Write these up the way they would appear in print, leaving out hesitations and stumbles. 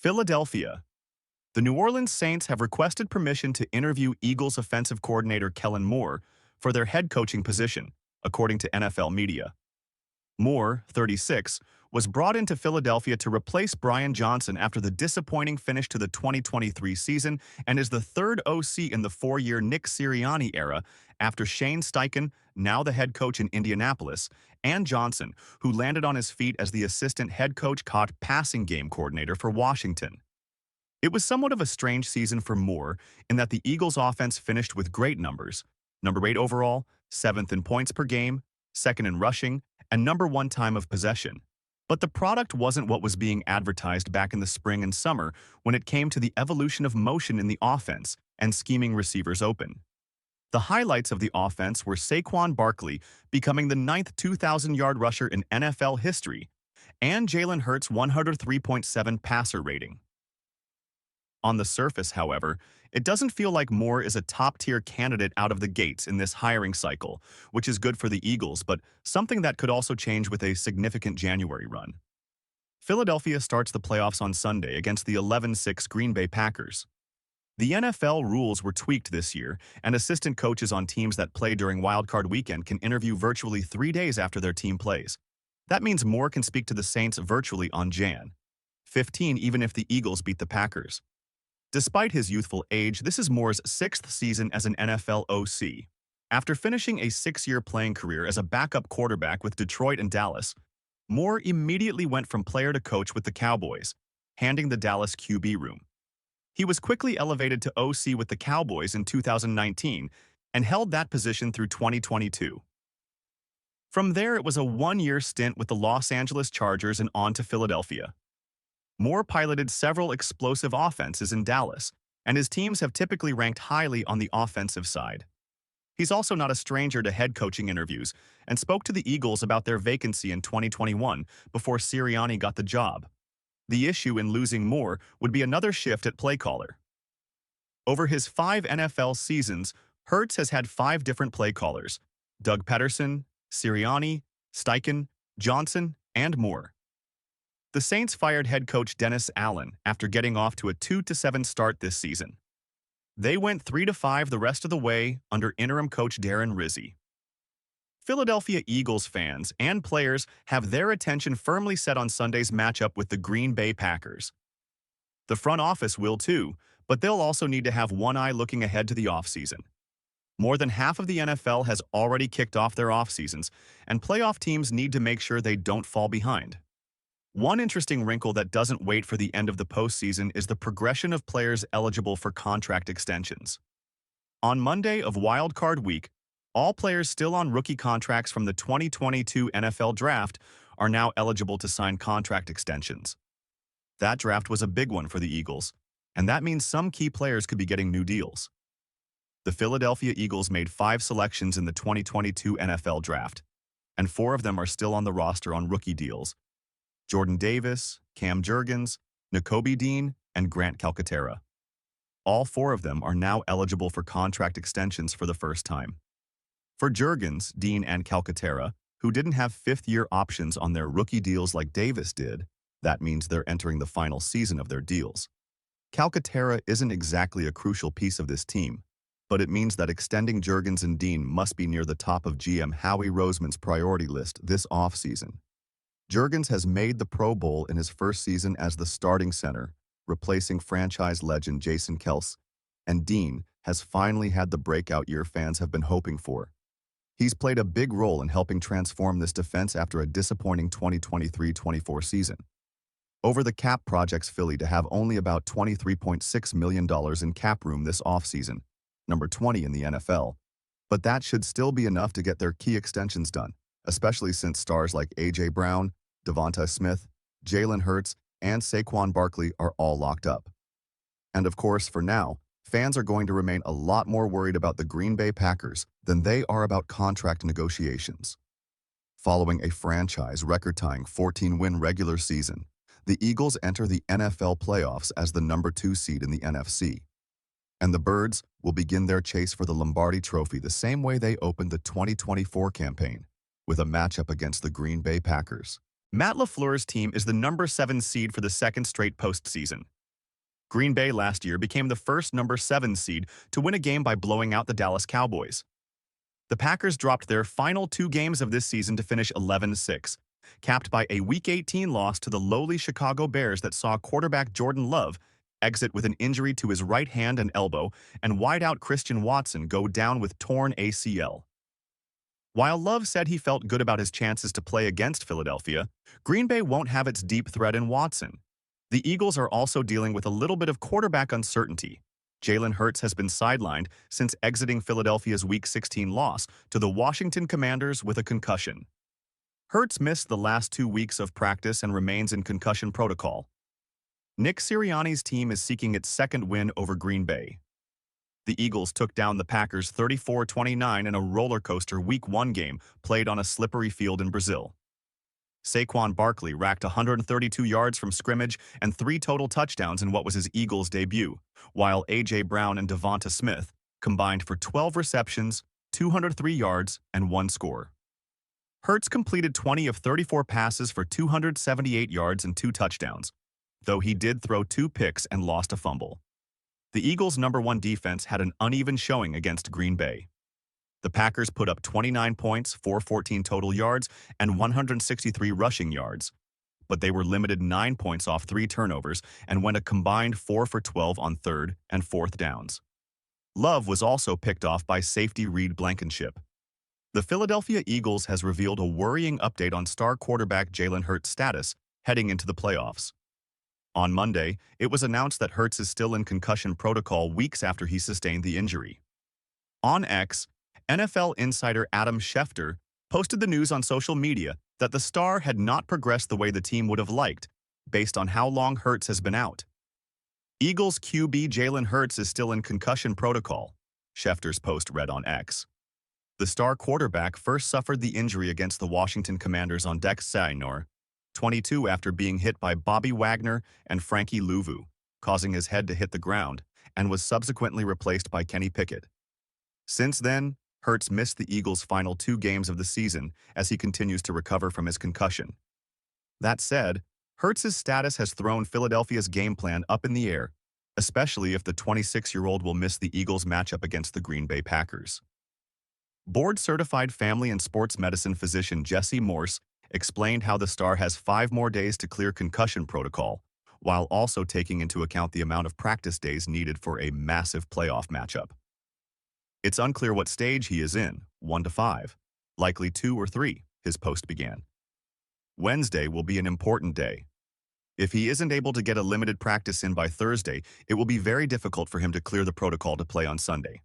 Philadelphia. The New Orleans Saints have requested permission to interview Eagles offensive coordinator Kellen Moore for their head coaching position, according to NFL media. Moore, 36, was brought into Philadelphia to replace Brian Johnson after the disappointing finish to the 2023 season and is the third OC in the four-year Nick Sirianni era after Shane Steichen, now the head coach in Indianapolis, and Johnson, who landed on his feet as the assistant head coach caught passing game coordinator for Washington. It was somewhat of a strange season for Moore in that the Eagles' offense finished with great numbers, number 8 overall, 7th in points per game, 2nd in rushing, and number 1 time of possession. But the product wasn't what was being advertised back in the spring and summer when it came to the evolution of motion in the offense and scheming receivers open. The highlights of the offense were Saquon Barkley becoming the 9th 2,000-yard rusher in NFL history and Jalen Hurts' 103.7 passer rating. On the surface, however, it doesn't feel like Moore is a top-tier candidate out of the gates in this hiring cycle, which is good for the Eagles, but something that could also change with a significant January run. Philadelphia starts the playoffs on Sunday against the 11-6 Green Bay Packers. The NFL rules were tweaked this year, and assistant coaches on teams that play during Wildcard weekend can interview virtually 3 days after their team plays. That means Moore can speak to the Saints virtually on Jan. 15 even if the Eagles beat the Packers. Despite his youthful age, this is Moore's 6th season as an NFL OC. After finishing a 6-year playing career as a backup quarterback with Detroit and Dallas, Moore immediately went from player to coach with the Cowboys, handing the Dallas QB room. He was quickly elevated to OC with the Cowboys in 2019 and held that position through 2022. From there, it was a 1-year stint with the Los Angeles Chargers and on to Philadelphia. Moore piloted several explosive offenses in Dallas, and his teams have typically ranked highly on the offensive side. He's also not a stranger to head coaching interviews and spoke to the Eagles about their vacancy in 2021 before Sirianni got the job. The issue in losing Moore would be another shift at play caller. Over his 5 NFL seasons, Hurts has had 5 different play callers: Doug Peterson, Sirianni, Steichen, Johnson, and Moore. The Saints fired head coach Dennis Allen after getting off to a 2-7 start this season. They went 3-5 the rest of the way under interim coach Darren Rizzi. Philadelphia Eagles fans and players have their attention firmly set on Sunday's matchup with the Green Bay Packers. The front office will too, but they'll also need to have one eye looking ahead to the offseason. More than half of the NFL has already kicked off their offseasons, and playoff teams need to make sure they don't fall behind. One interesting wrinkle that doesn't wait for the end of the postseason is the progression of players eligible for contract extensions. On Monday of Wild Card Week, all players still on rookie contracts from the 2022 NFL Draft are now eligible to sign contract extensions. That draft was a big one for the Eagles, and that means some key players could be getting new deals. The Philadelphia Eagles made 5 selections in the 2022 NFL Draft, and 4 of them are still on the roster on rookie deals: Jordan Davis, Cam Jurgens, Nakobe Dean, and Grant Calcaterra. All 4 of them are now eligible for contract extensions for the first time. For Jurgens, Dean, and Calcaterra, who didn't have 5th-year options on their rookie deals like Davis did, that means they're entering the final season of their deals. Calcaterra isn't exactly a crucial piece of this team, but it means that extending Jurgens and Dean must be near the top of GM Howie Roseman's priority list this offseason. Jurgens has made the Pro Bowl in his first season as the starting center, replacing franchise legend Jason Kelce, and Dean has finally had the breakout year fans have been hoping for. He's played a big role in helping transform this defense after a disappointing 2023-24 season. Over the cap projects Philly to have only about $23.6 million in cap room this offseason, number 20 in the NFL, but that should still be enough to get their key extensions done, especially since stars like A.J. Brown, Devonta Smith, Jalen Hurts, and Saquon Barkley are all locked up. And of course, for now, fans are going to remain a lot more worried about the Green Bay Packers than they are about contract negotiations. Following a franchise record-tying 14-win regular season, the Eagles enter the NFL playoffs as the number 2 seed in the NFC. And the Birds will begin their chase for the Lombardi Trophy the same way they opened the 2024 campaign, with a matchup against the Green Bay Packers. Matt LaFleur's team is the number 7 seed for the second straight postseason. Green Bay last year became the first number 7 seed to win a game by blowing out the Dallas Cowboys. The Packers dropped their final 2 games of this season to finish 11-6, capped by a Week 18 loss to the lowly Chicago Bears that saw quarterback Jordan Love exit with an injury to his right hand and elbow, and wideout Christian Watson go down with torn ACL. While Love said he felt good about his chances to play against Philadelphia, Green Bay won't have its deep threat in Watson. The Eagles are also dealing with a little bit of quarterback uncertainty. Jalen Hurts has been sidelined since exiting Philadelphia's Week 16 loss to the Washington Commanders with a concussion. Hurts missed the last 2 weeks of practice and remains in concussion protocol. Nick Sirianni's team is seeking its second win over Green Bay. The Eagles took down the Packers 34-29 in a roller coaster Week 1 game played on a slippery field in Brazil. Saquon Barkley racked 132 yards from scrimmage and 3 total touchdowns in what was his Eagles debut, while A.J. Brown and Devonta Smith combined for 12 receptions, 203 yards, and 1 score. Hurts completed 20 of 34 passes for 278 yards and 2 touchdowns, though he did throw 2 picks and lost a fumble. The Eagles' number 1 defense had an uneven showing against Green Bay. The Packers put up 29 points, 414 total yards, and 163 rushing yards, but they were limited 9 points off 3 turnovers and went a combined 4 for 12 on 3rd and 4th downs. Love was also picked off by safety Reed Blankenship. The Philadelphia Eagles has revealed a worrying update on star quarterback Jalen Hurts' status heading into the playoffs. On Monday, it was announced that Hurts is still in concussion protocol weeks after he sustained the injury. On X, NFL insider Adam Schefter posted the news on social media that the star had not progressed the way the team would have liked, based on how long Hurts has been out. Eagles QB Jalen Hurts is still in concussion protocol, Schefter's post read on X. The star quarterback first suffered the injury against the Washington Commanders on January 22 after being hit by Bobby Wagner and Frankie Louvu, causing his head to hit the ground, and was subsequently replaced by Kenny Pickett. Since then, Hurts missed the Eagles' final 2 games of the season as he continues to recover from his concussion. That said, Hurts' status has thrown Philadelphia's game plan up in the air, especially if the 26-year-old will miss the Eagles' matchup against the Green Bay Packers. Board-certified family and sports medicine physician Jesse Morse explained how the star has 5 more days to clear concussion protocol, while also taking into account the amount of practice days needed for a massive playoff matchup. It's unclear what stage he is in, 1 to 5, likely 2 or 3, his post began. Wednesday will be an important day. If he isn't able to get a limited practice in by Thursday, it will be very difficult for him to clear the protocol to play on Sunday.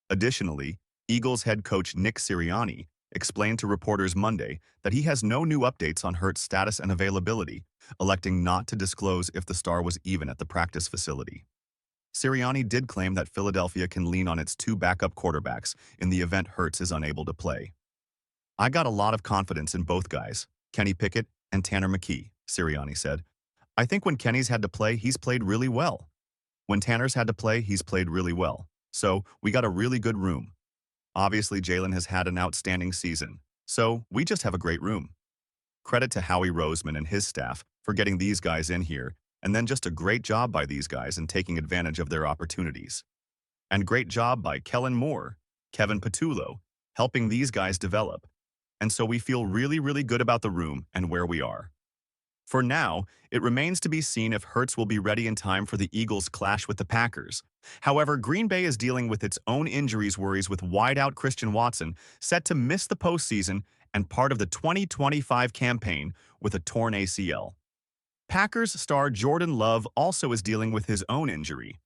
Additionally, Eagles head coach Nick Sirianni explained to reporters Monday that he has no new updates on Hurts' status and availability, electing not to disclose if the star was even at the practice facility. Sirianni did claim that Philadelphia can lean on its 2 backup quarterbacks in the event Hurts is unable to play. "I got a lot of confidence in both guys, Kenny Pickett and Tanner McKee," Sirianni said. "I think when Kenny's had to play, he's played really well. When Tanner's had to play, he's played really well. So we got a really good room. Obviously, Jalen has had an outstanding season, so we just have a great room. Credit to Howie Roseman and his staff for getting these guys in here, and then just a great job by these guys in taking advantage of their opportunities. And great job by Kellen Moore, Kevin Patullo, helping these guys develop. And so we feel really, really good about the room and where we are. For now, it remains to be seen if Hurts will be ready in time for the Eagles' clash with the Packers. However, Green Bay is dealing with its own injuries worries with wideout Christian Watson set to miss the postseason and part of the 2025 campaign with a torn ACL. Packers star Jordan Love also is dealing with his own injury,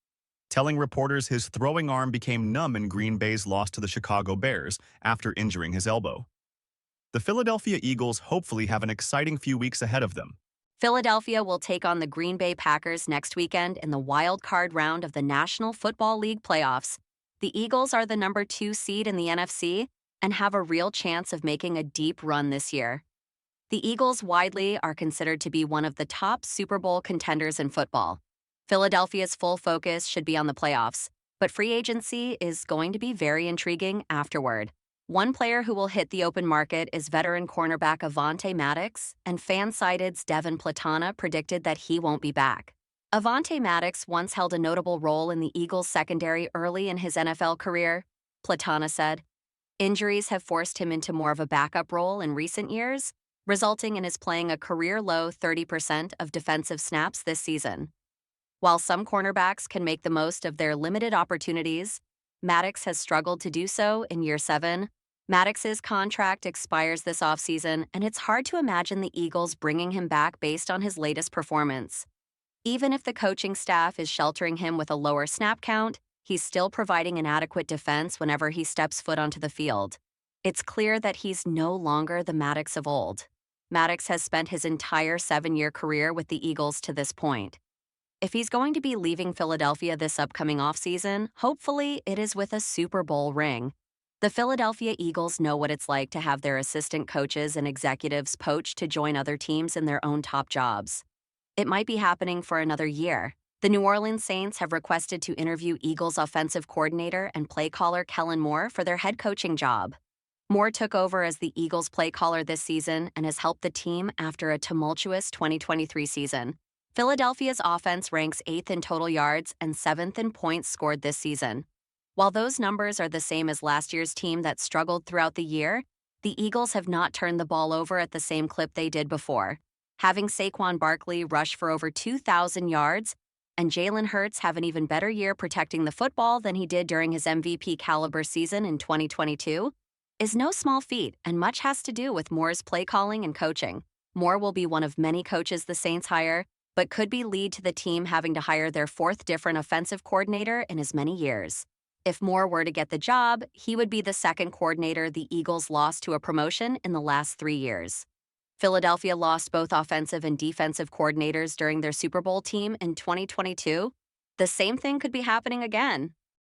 telling reporters his throwing arm became numb in Green Bay's loss to the Chicago Bears after injuring his elbow. The Philadelphia Eagles hopefully have an exciting few weeks ahead of them. Philadelphia will take on the Green Bay Packers next weekend in the Wildcard round of the National Football League playoffs. The Eagles are the number 2 seed in the NFC and have a real chance of making a deep run this year. The Eagles widely are considered to be one of the top Super Bowl contenders in football. Philadelphia's full focus should be on the playoffs, but free agency is going to be very intriguing afterward. One player who will hit the open market is veteran cornerback Avonte Maddox, and FanSided's Devin Platana predicted that he won't be back. Avonte Maddox once held a notable role in the Eagles' secondary early in his NFL career, Platana said. Injuries have forced him into more of a backup role in recent years, resulting in his playing a career-low 30% of defensive snaps this season. While some cornerbacks can make the most of their limited opportunities, Maddox has struggled to do so in year 7. Maddox's contract expires this offseason, and it's hard to imagine the Eagles bringing him back based on his latest performance. Even if the coaching staff is sheltering him with a lower snap count, he's still providing an adequate defense whenever he steps foot onto the field. It's clear that he's no longer the Maddox of old. Maddox has spent his entire 7-year career with the Eagles to this point. If he's going to be leaving Philadelphia this upcoming offseason, hopefully it is with a Super Bowl ring. The Philadelphia Eagles know what it's like to have their assistant coaches and executives poached to join other teams in their own top jobs. It might be happening for another year. The New Orleans Saints have requested to interview Eagles offensive coordinator and play caller Kellen Moore for their head coaching job. Moore took over as the Eagles play caller this season and has helped the team after a tumultuous 2023 season. Philadelphia's offense ranks 8th in total yards and 7th in points scored this season. While those numbers are the same as last year's team that struggled throughout the year, the Eagles have not turned the ball over at the same clip they did before. Having Saquon Barkley rush for over 2,000 yards and Jalen Hurts have an even better year protecting the football than he did during his MVP-caliber season in 2022 is no small feat, and much has to do with Moore's play calling and coaching. Moore will be one of many coaches the Saints hire, but could be lead to the team having to hire their 4th different offensive coordinator in as many years. If Moore were to get the job, he would be the 2nd coordinator the Eagles lost to a promotion in the last 3 years. Philadelphia lost both offensive and defensive coordinators during their Super Bowl team in 2022. The same thing could be happening again.